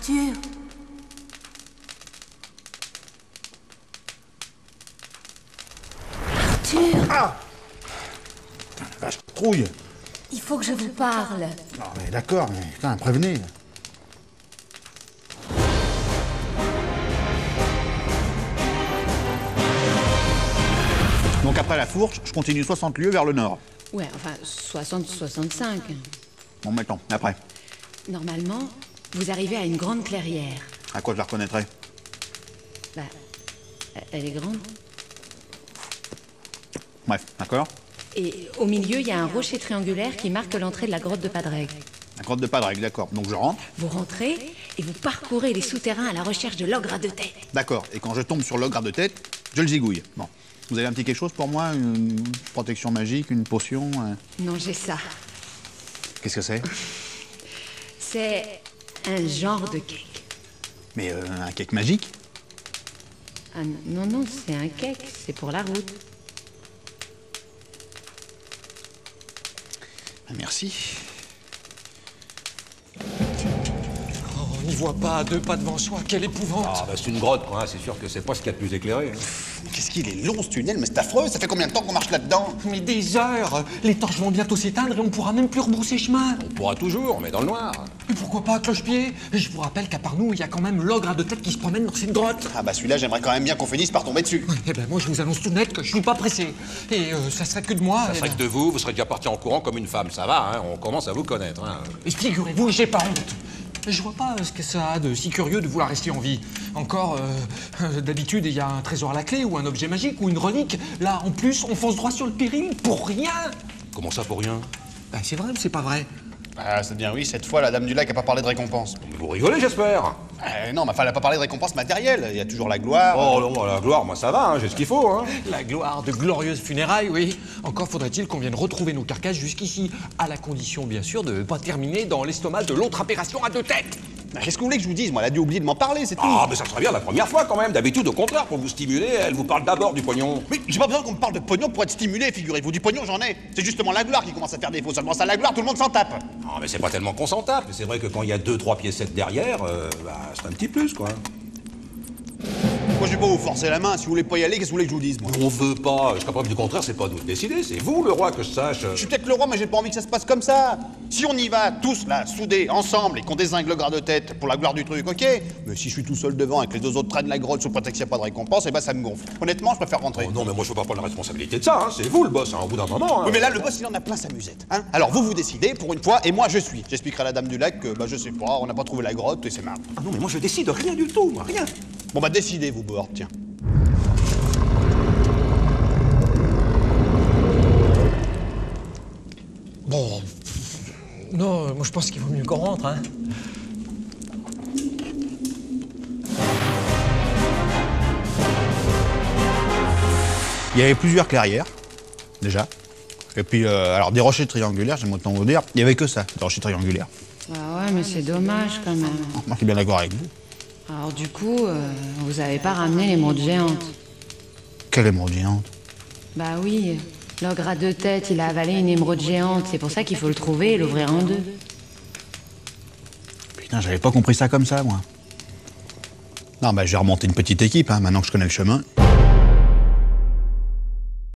Arthur. Arthur. Ah! Putain, la vache, trouille. Il faut que je vous parle. Non, mais d'accord, mais putain, prévenez. Donc après la Fourche, je continue 60 lieues vers le nord. Ouais, enfin, 60-65. Bon, maintenant, après. Normalement, vous arrivez à une grande clairière. À quoi je la reconnaîtrai? Bah, elle est grande. Bref, d'accord. Et au milieu, il y a un rocher triangulaire qui marque l'entrée de la grotte de Padraig. La grotte de Padraig, d'accord. Donc je rentre. Vous rentrez et vous parcourez les souterrains à la recherche de l'ogre à deux têtes. D'accord. Et quand je tombe sur l'ogre à deux têtes, je le zigouille. Bon. Vous avez un petit quelque chose pour moi? Une protection magique, une potion? Non, j'ai ça. Qu'est-ce que c'est? C'est un genre de cake. Mais un cake magique? Ah non, non, c'est un cake. C'est pour la route. Ah, merci. On n'y voit pas à 2 pas devant soi, quelle épouvante! Ah bah c'est une grotte quoi, hein. C'est sûr que c'est pas ce qu'il y a de plus éclairé. Hein. Mais qu'est-ce qu'il est long ce tunnel, mais c'est affreux. Ça fait combien de temps qu'on marche là-dedans? Mais des heures! Les torches vont bientôt s'éteindre et on pourra même plus rebrousser chemin! On pourra toujours, mais dans le noir. Et pourquoi pas cloche-pied? Je vous rappelle qu'à part nous, il y a quand même l'ogre à 2 têtes qui se promène dans cette grotte! Ah bah celui-là, j'aimerais quand même bien qu'on finisse par tomber dessus. Eh ben moi je vous annonce tout net que je suis pas pressé. Et ça serait que de moi. Ça serait que de vous, vous serez déjà parti en courant comme une femme, ça va, hein. On commence à vous connaître. Hein. Et figurez-vous, j'ai pas honte. Je vois pas ce que ça a de si curieux de vouloir rester en vie. Encore, d'habitude, il y a un trésor à la clé, ou un objet magique, ou une relique. Là, en plus, on fonce droit sur le péril, pour rien. Comment ça pour rien? Ben, c'est vrai ou c'est pas vrai? Ah, c'est bien oui, cette fois, la dame du lac a pas parlé de récompense. Mais vous rigolez, j'espère. Non, mais enfin, elle a pas parlé de récompense matérielle. Il y a toujours la gloire. Oh non, la gloire, moi ça va, hein. J'ai ce qu'il faut. Hein. La gloire de glorieuses funérailles, oui. Encore faudrait-il qu'on vienne retrouver nos carcasses jusqu'ici. À la condition, bien sûr, de pas terminer dans l'estomac de l'autre aberration à 2 têtes. Bah, qu'est-ce que vous voulez que je vous dise? Moi, elle a dû oublier de m'en parler, c'est tout. Ah, mais ça serait bien la première fois quand même. D'habitude, au contraire, pour vous stimuler, elle vous parle d'abord du pognon. Mais j'ai pas besoin qu'on me parle de pognon pour être stimulé, figurez-vous. Du pognon, j'en ai. C'est justement la gloire qui commence à faire défaut. Seulement ça, la gloire, tout le monde s'en tape. Ah, mais c'est pas tellement qu'on s'en tape. C'est vrai que quand il y a 2-3 piécettes derrière, c'est un petit plus, quoi. Moi, je vais pas vous forcer la main. Si vous voulez pas y aller, qu'est-ce que vous voulez que je vous dise, moi? On veut pas. Jusqu'à preuve du contraire, c'est pas nous de décider. C'est vous, le roi, que je sache. Je suis peut-être le roi, mais j'ai pas envie que ça se passe comme ça. Si on y va, tous là, soudés, ensemble, et qu'on dézingue le gras de tête pour la gloire du truc, ok. Mais si je suis tout seul devant et que les 2 autres traînent la grotte sous prétexte qu'il n'y a pas de récompense, eh ben ça me gonfle. Honnêtement, je préfère rentrer. Oh non, mais moi, je veux pas prendre la responsabilité de ça. Hein. C'est vous, le boss, hein, au bout d'un moment. Hein. Oui, mais là, le boss, il en a plein sa musette. Hein. Alors, vous décidez pour une fois, et moi, je suis. J'expliquerai à la dame du lac que, bah, je sais pas, on n'a pas trouvé la grotte, et c'est marrant. Ah non, mais moi, je décide rien du tout, moi, rien. Bon, bah, décidez, vous, Bohort, tiens. Bon. Non, moi je pense qu'il vaut mieux qu'on rentre, hein. Il y avait plusieurs clairières, déjà. Et puis, alors, des rochers triangulaires, j'aime autant vous dire, il y avait que ça, des rochers triangulaires. Ah ouais, mais c'est dommage quand même. Moi, je suis bien d'accord avec vous. Alors du coup, vous avez pas ramené l'émeraude géante? Quelle émeraude géante? Bah oui, l'ogre à 2 têtes, il a avalé une émeraude géante. C'est pour ça qu'il faut le trouver et l'ouvrir en 2. Putain, j'avais pas compris ça comme ça, moi. Non, bah, j'ai remonté une petite équipe, hein, maintenant que je connais le chemin.